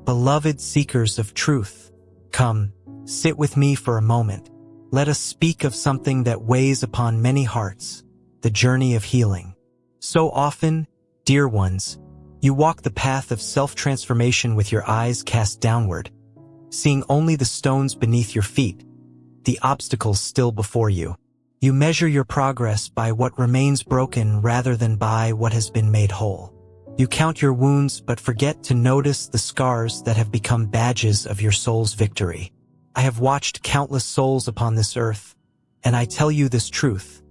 Beloved seekers of truth, come, sit with me for a moment. Let us speak of something that weighs upon many hearts, the journey of healing. So often, dear ones, you walk the path of self-transformation with your eyes cast downward, seeing only the stones beneath your feet, the obstacles still before you. You measure your progress by what remains broken rather than by what has been made whole. You count your wounds but forget to notice the scars that have become badges of your soul's victory. I have watched countless souls upon this earth, and I tell you this truth.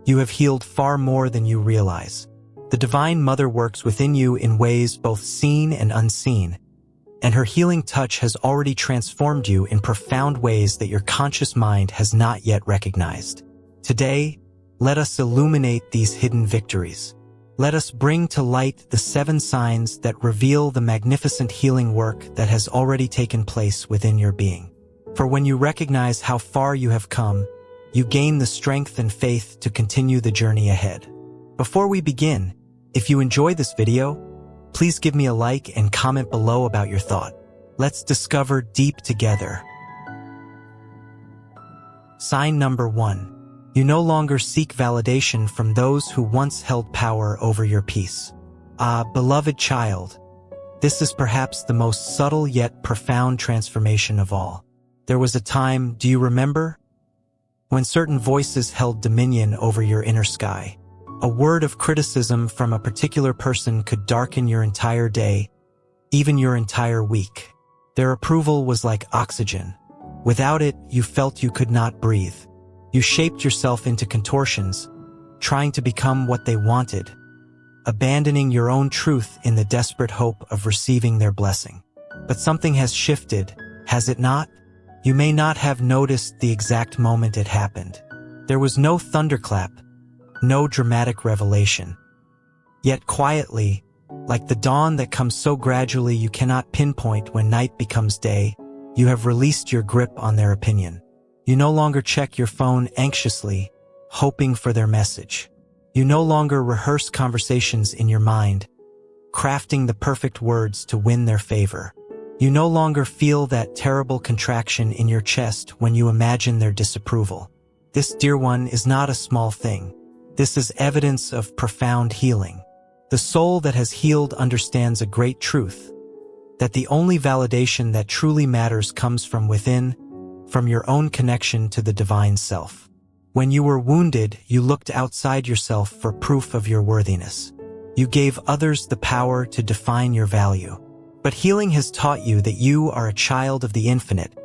You have healed far more than you realize. The Divine Mother works within you in ways both seen and unseen, and her healing touch has already transformed you in profound ways that your conscious mind has not yet recognized. Today, let us illuminate these hidden victories. Let us bring to light the 7 signs that reveal the magnificent healing work that has already taken place within your being. For when you recognize how far you have come, you gain the strength and faith to continue the journey ahead. Before we begin, if you enjoyed this video, please give me a like and comment below about your thought. Let's discover deep together. Sign number 1. You no longer seek validation from those who once held power over your peace. Beloved child, this is perhaps the most subtle yet profound transformation of all. There was a time, do you remember, when certain voices held dominion over your inner sky? A word of criticism from a particular person could darken your entire day, even your entire week. Their approval was like oxygen. Without it, you felt you could not breathe. You shaped yourself into contortions, trying to become what they wanted, abandoning your own truth in the desperate hope of receiving their blessing. But something has shifted, has it not? You may not have noticed the exact moment it happened. There was no thunderclap, no dramatic revelation. Yet quietly, like the dawn that comes so gradually you cannot pinpoint when night becomes day, you have released your grip on their opinion. You no longer check your phone anxiously, hoping for their message. You no longer rehearse conversations in your mind, crafting the perfect words to win their favor. You no longer feel that terrible contraction in your chest when you imagine their disapproval. This, dear one, is not a small thing. This is evidence of profound healing. The soul that has healed understands a great truth, that the only validation that truly matters comes from within, from your own connection to the divine self. When you were wounded, you looked outside yourself for proof of your worthiness. You gave others the power to define your value. But healing has taught you that you are a child of the infinite,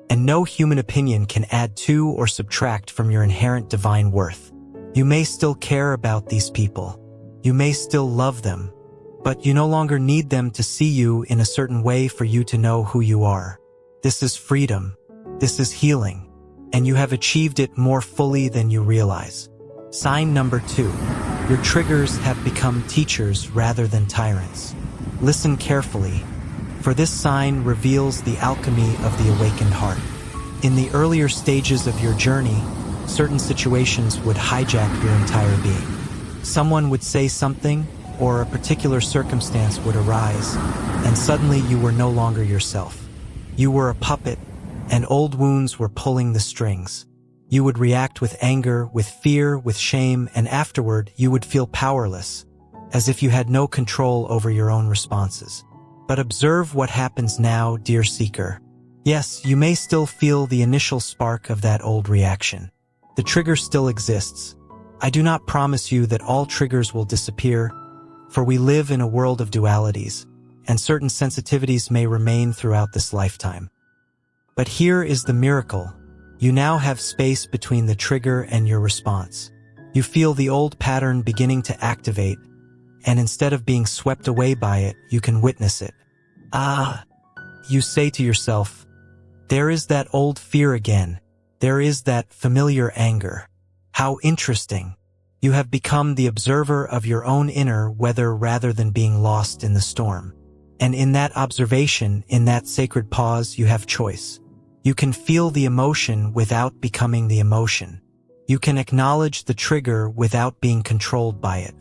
and no human opinion can add to or subtract from your inherent divine worth. You may still care about these people. You may still love them, but you no longer need them to see you in a certain way for you to know who you are. This is freedom. This is healing, and you have achieved it more fully than you realize. Sign number 2. Your triggers have become teachers rather than tyrants. Listen carefully, for this sign reveals the alchemy of the awakened heart. In the earlier stages of your journey, certain situations would hijack your entire being. Someone would say something, or a particular circumstance would arise, and suddenly you were no longer yourself. You were a puppet, and old wounds were pulling the strings. You would react with anger, with fear, with shame, and afterward you would feel powerless, as if you had no control over your own responses. But observe what happens now, dear seeker. Yes, you may still feel the initial spark of that old reaction. The trigger still exists. I do not promise you that all triggers will disappear, for we live in a world of dualities, and certain sensitivities may remain throughout this lifetime. But here is the miracle. You now have space between the trigger and your response. You feel the old pattern beginning to activate, and instead of being swept away by it, you can witness it. You say to yourself, there is that old fear again. There is that familiar anger. How interesting. You have become the observer of your own inner weather rather than being lost in the storm. And in that observation, in that sacred pause, you have choice. You can feel the emotion without becoming the emotion. You can acknowledge the trigger without being controlled by it.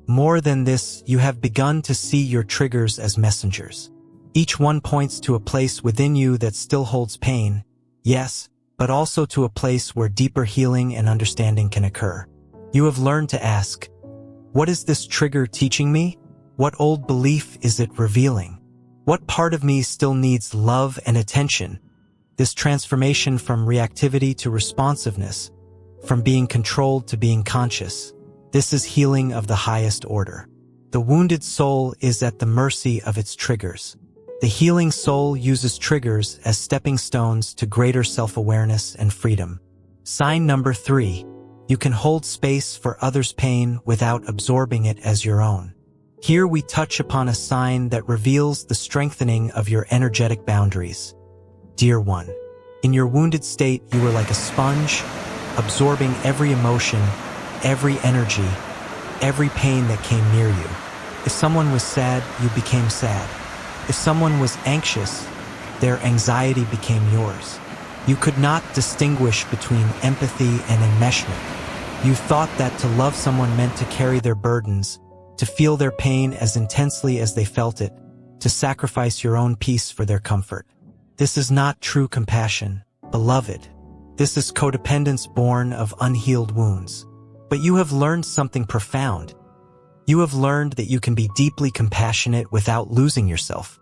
More than this, you have begun to see your triggers as messengers. Each one points to a place within you that still holds pain, yes, but also to a place where deeper healing and understanding can occur. You have learned to ask, what is this trigger teaching me? What old belief is it revealing? What part of me still needs love and attention? This transformation from reactivity to responsiveness, from being controlled to being conscious, this is healing of the highest order. The wounded soul is at the mercy of its triggers. The healing soul uses triggers as stepping stones to greater self-awareness and freedom. Sign number 3. You can hold space for others' pain without absorbing it as your own. Here we touch upon a sign that reveals the strengthening of your energetic boundaries. Dear one, in your wounded state, you were like a sponge, absorbing every emotion, every energy, every pain that came near you. If someone was sad, you became sad. If someone was anxious, their anxiety became yours. You could not distinguish between empathy and enmeshment. You thought that to love someone meant to carry their burdens, to feel their pain as intensely as they felt it, to sacrifice your own peace for their comfort. This is not true compassion, beloved. This is codependence born of unhealed wounds. But you have learned something profound. You have learned that you can be deeply compassionate without losing yourself.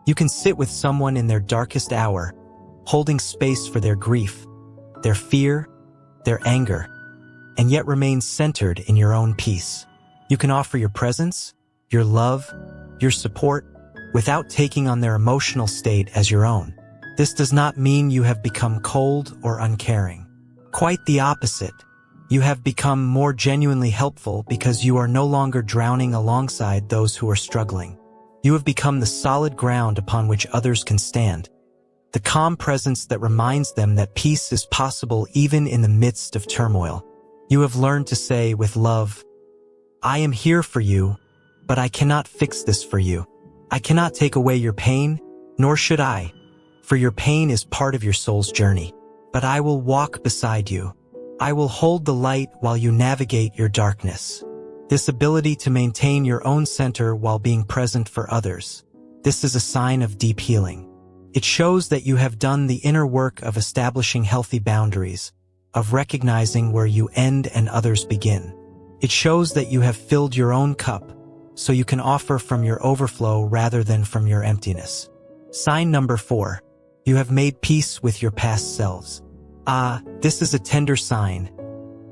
You can sit with someone in their darkest hour, holding space for their grief, their fear, their anger, and yet remain centered in your own peace. You can offer your presence, your love, your support, without taking on their emotional state as your own. This does not mean you have become cold or uncaring. Quite the opposite. You have become more genuinely helpful because you are no longer drowning alongside those who are struggling. You have become the solid ground upon which others can stand, the calm presence that reminds them that peace is possible even in the midst of turmoil. You have learned to say with love, I am here for you, but I cannot fix this for you. I cannot take away your pain, nor should I, for your pain is part of your soul's journey. But I will walk beside you. I will hold the light while you navigate your darkness. This ability to maintain your own center while being present for others, this is a sign of deep healing. It shows that you have done the inner work of establishing healthy boundaries, of recognizing where you end and others begin. It shows that you have filled your own cup, so you can offer from your overflow rather than from your emptiness. Sign number 4. You have made peace with your past selves. This is a tender sign,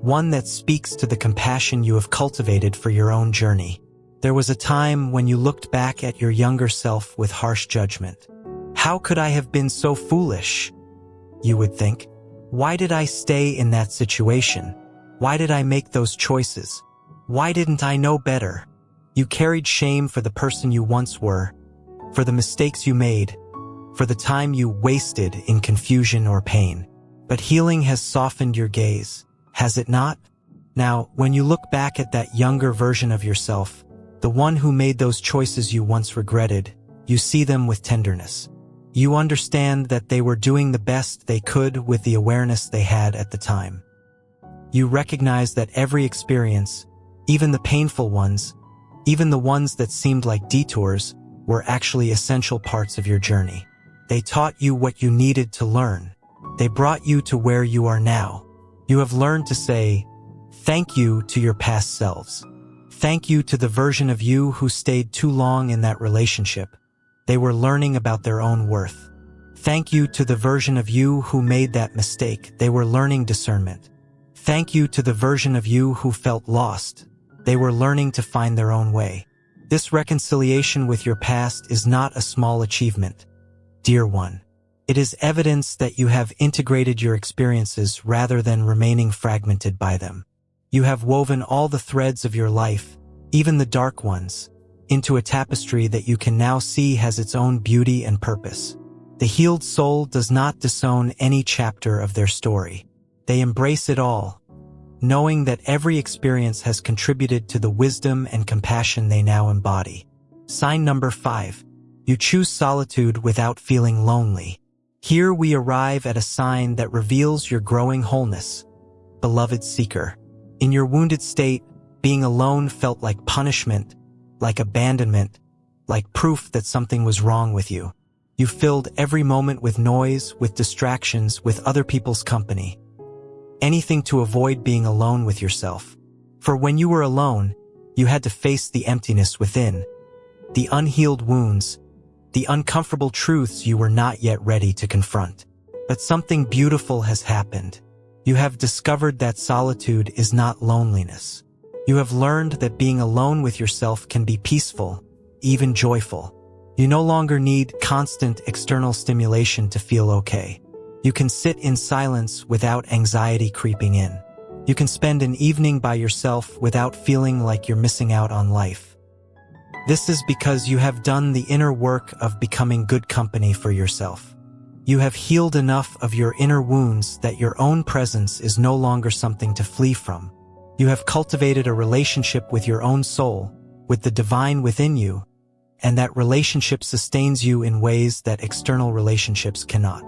one that speaks to the compassion you have cultivated for your own journey. There was a time when you looked back at your younger self with harsh judgment. How could I have been so foolish? You would think. Why did I stay in that situation? Why did I make those choices? Why didn't I know better? You carried shame for the person you once were, for the mistakes you made, for the time you wasted in confusion or pain. But healing has softened your gaze, has it not? Now, when you look back at that younger version of yourself, the one who made those choices you once regretted, you see them with tenderness. You understand that they were doing the best they could with the awareness they had at the time. You recognize that every experience, even the painful ones, even the ones that seemed like detours, were actually essential parts of your journey. They taught you what you needed to learn. They brought you to where you are now. You have learned to say, thank you to your past selves. Thank you to the version of you who stayed too long in that relationship. They were learning about their own worth. Thank you to the version of you who made that mistake. They were learning discernment. Thank you to the version of you who felt lost. They were learning to find their own way. This reconciliation with your past is not a small achievement. Dear one, it is evidence that you have integrated your experiences rather than remaining fragmented by them. You have woven all the threads of your life, even the dark ones, into a tapestry that you can now see has its own beauty and purpose. The healed soul does not disown any chapter of their story. They embrace it all, knowing that every experience has contributed to the wisdom and compassion they now embody. Sign number 5. You choose solitude without feeling lonely. Here we arrive at a sign that reveals your growing wholeness. Beloved seeker, in your wounded state, being alone felt like punishment, like abandonment, like proof that something was wrong with you. You filled every moment with noise, with distractions, with other people's company. Anything to avoid being alone with yourself. For when you were alone, you had to face the emptiness within, the unhealed wounds, the uncomfortable truths you were not yet ready to confront. But something beautiful has happened. You have discovered that solitude is not loneliness. You have learned that being alone with yourself can be peaceful, even joyful. You no longer need constant external stimulation to feel okay. You can sit in silence without anxiety creeping in. You can spend an evening by yourself without feeling like you're missing out on life. This is because you have done the inner work of becoming good company for yourself. You have healed enough of your inner wounds that your own presence is no longer something to flee from. You have cultivated a relationship with your own soul, with the divine within you, and that relationship sustains you in ways that external relationships cannot.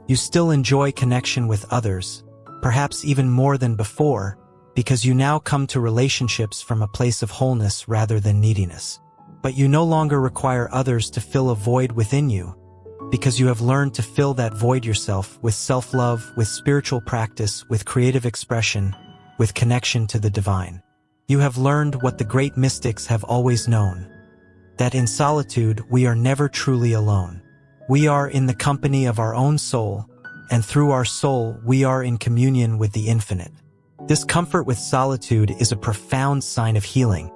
You still enjoy connection with others, perhaps even more than before, because you now come to relationships from a place of wholeness rather than neediness. But you no longer require others to fill a void within you, because you have learned to fill that void yourself with self-love, with spiritual practice, with creative expression, with connection to the divine. You have learned what the great mystics have always known, that in solitude we are never truly alone. We are in the company of our own soul, and through our soul we are in communion with the infinite. This comfort with solitude is a profound sign of healing,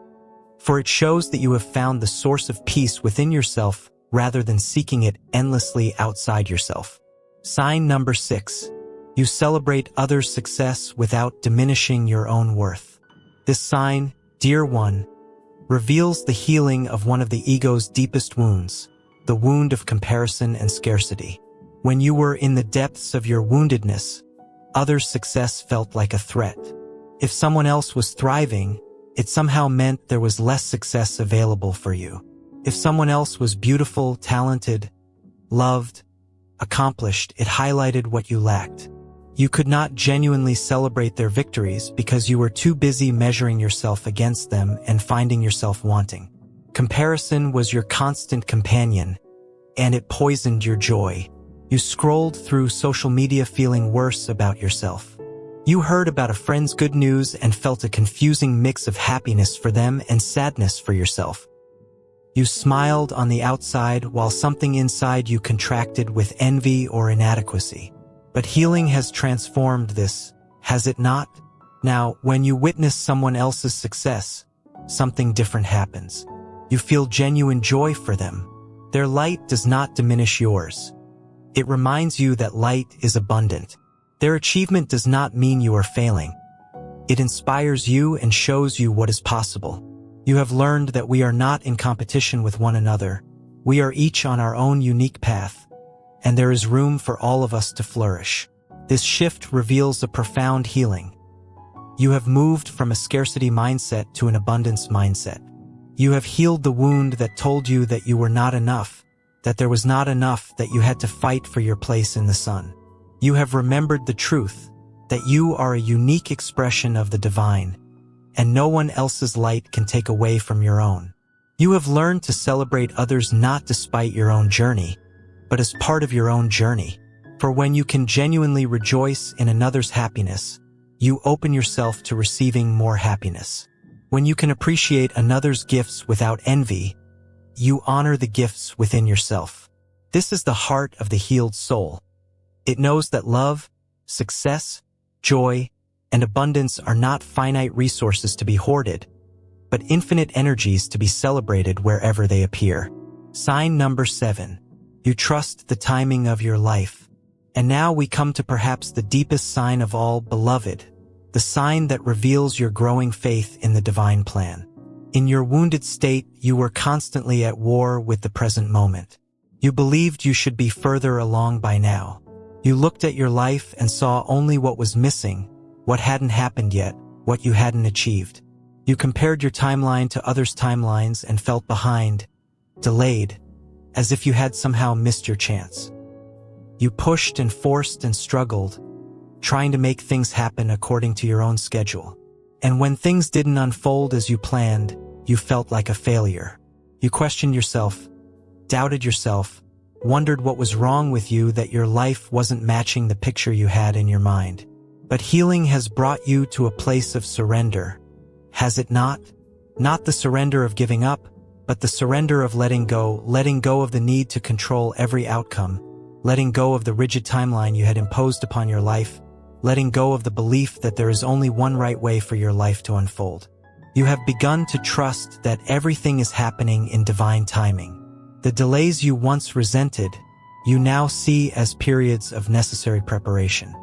for it shows that you have found the source of peace within yourself rather than seeking it endlessly outside yourself. Sign number 6. You celebrate others' success without diminishing your own worth. This sign, dear one, reveals the healing of one of the ego's deepest wounds, the wound of comparison and scarcity. When you were in the depths of your woundedness, others' success felt like a threat. If someone else was thriving, it somehow meant there was less success available for you. If someone else was beautiful, talented, loved, accomplished, it highlighted what you lacked. You could not genuinely celebrate their victories because you were too busy measuring yourself against them and finding yourself wanting. Comparison was your constant companion, and it poisoned your joy. You scrolled through social media feeling worse about yourself. You heard about a friend's good news and felt a confusing mix of happiness for them and sadness for yourself. You smiled on the outside while something inside you contracted with envy or inadequacy. But healing has transformed this, has it not? Now, when you witness someone else's success, something different happens. You feel genuine joy for them. Their light does not diminish yours. It reminds you that light is abundant. Their achievement does not mean you are failing. It inspires you and shows you what is possible. You have learned that we are not in competition with one another. We are each on our own unique path, and there is room for all of us to flourish. This shift reveals a profound healing. You have moved from a scarcity mindset to an abundance mindset. You have healed the wound that told you that you were not enough, that there was not enough, that you had to fight for your place in the sun. You have remembered the truth, that you are a unique expression of the divine, and no one else's light can take away from your own. You have learned to celebrate others not despite your own journey, but as part of your own journey. For when you can genuinely rejoice in another's happiness, you open yourself to receiving more happiness. When you can appreciate another's gifts without envy, you honor the gifts within yourself. This is the heart of the healed soul. It knows that love, success, joy, and abundance are not finite resources to be hoarded, but infinite energies to be celebrated wherever they appear. Sign number 7. You trust the timing of your life. And now we come to perhaps the deepest sign of all, beloved, the sign that reveals your growing faith in the divine plan. In your wounded state, you were constantly at war with the present moment. You believed you should be further along by now. You looked at your life and saw only what was missing, what hadn't happened yet, what you hadn't achieved. You compared your timeline to others' timelines and felt behind, delayed, as if you had somehow missed your chance. You pushed and forced and struggled, trying to make things happen according to your own schedule. And when things didn't unfold as you planned, you felt like a failure. You questioned yourself, doubted yourself, wondered what was wrong with you, that your life wasn't matching the picture you had in your mind. But healing has brought you to a place of surrender, has it not? Not the surrender of giving up, but the surrender of letting go of the need to control every outcome, letting go of the rigid timeline you had imposed upon your life, letting go of the belief that there is only one right way for your life to unfold. You have begun to trust that everything is happening in divine timing. The delays you once resented, you now see as periods of necessary preparation.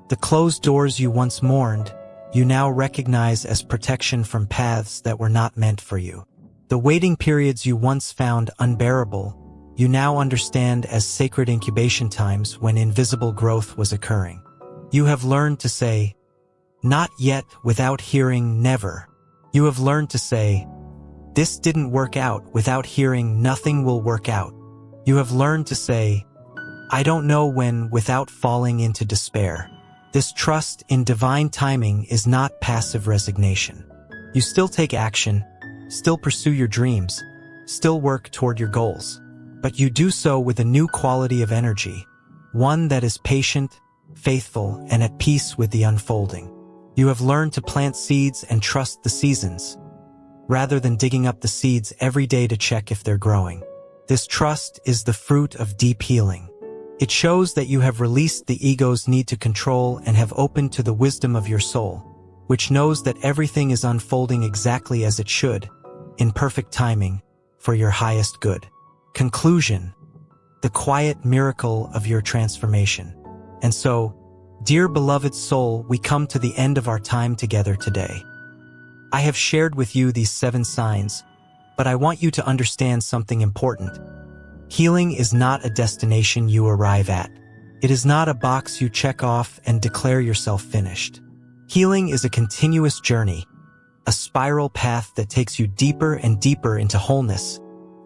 The closed doors you once mourned, you now recognize as protection from paths that were not meant for you. The waiting periods you once found unbearable, you now understand as sacred incubation times when invisible growth was occurring. You have learned to say, "Not yet," without hearing "never." You have learned to say, "This didn't work out," without hearing "nothing will work out." You have learned to say, "I don't know when," without falling into despair. This trust in divine timing is not passive resignation. You still take action, still pursue your dreams, still work toward your goals. But you do so with a new quality of energy, one that is patient, faithful, and at peace with the unfolding. You have learned to plant seeds and trust the seasons, rather than digging up the seeds every day to check if they're growing. This trust is the fruit of deep healing. It shows that you have released the ego's need to control and have opened to the wisdom of your soul, which knows that everything is unfolding exactly as it should, in perfect timing, for your highest good. Conclusion: the quiet miracle of your transformation. And so, dear beloved soul, we come to the end of our time together today. I have shared with you these 7 signs, but I want you to understand something important. Healing is not a destination you arrive at. It is not a box you check off and declare yourself finished. Healing is a continuous journey, a spiral path that takes you deeper and deeper into wholeness,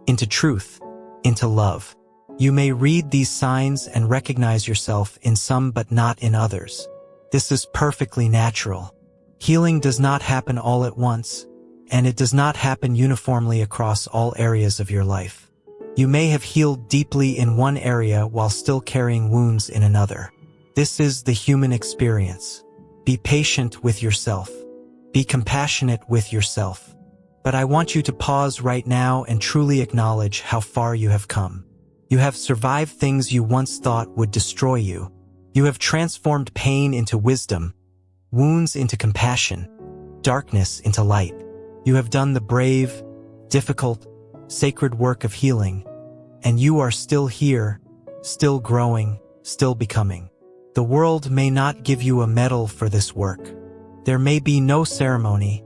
into truth, into love. You may read these signs and recognize yourself in some but not in others. This is perfectly natural. Healing does not happen all at once, and it does not happen uniformly across all areas of your life. You may have healed deeply in one area while still carrying wounds in another. This is the human experience. Be patient with yourself. Be compassionate with yourself. But I want you to pause right now and truly acknowledge how far you have come. You have survived things you once thought would destroy you. You have transformed pain into wisdom, wounds into compassion, darkness into light. You have done the brave, difficult, sacred work of healing, and you are still here, still growing, still becoming. The world may not give you a medal for this work. There may be no ceremony,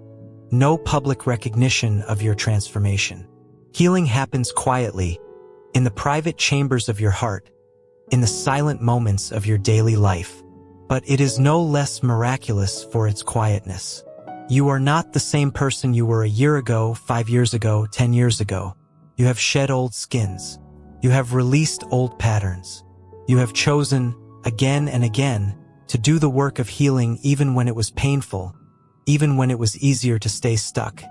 no public recognition of your transformation. Healing happens quietly, in the private chambers of your heart, in the silent moments of your daily life. But it is no less miraculous for its quietness. You are not the same person you were a year ago, 5 years ago, 10 years ago. You have shed old skins. You have released old patterns. You have chosen, again and again, to do the work of healing even when it was painful, even when it was easier to stay stuck,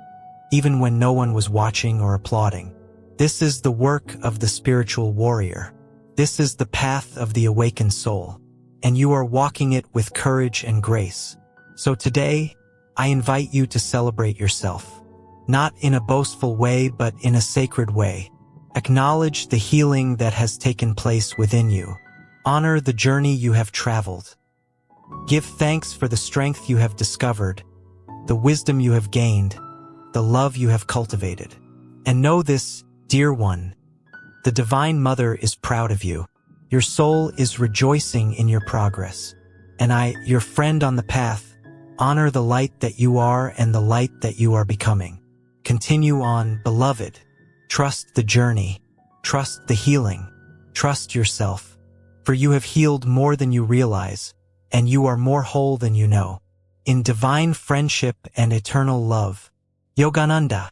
even when no one was watching or applauding. This is the work of the spiritual warrior. This is the path of the awakened soul, and you are walking it with courage and grace. So today, I invite you to celebrate yourself. Not in a boastful way, but in a sacred way. Acknowledge the healing that has taken place within you. Honor the journey you have traveled. Give thanks for the strength you have discovered, the wisdom you have gained, the love you have cultivated. And know this, dear one, the Divine Mother is proud of you. Your soul is rejoicing in your progress. And I, your friend on the path, honor the light that you are and the light that you are becoming. Continue on, beloved. Trust the journey. Trust the healing. Trust yourself. For you have healed more than you realize, and you are more whole than you know. In divine friendship and eternal love. Yogananda.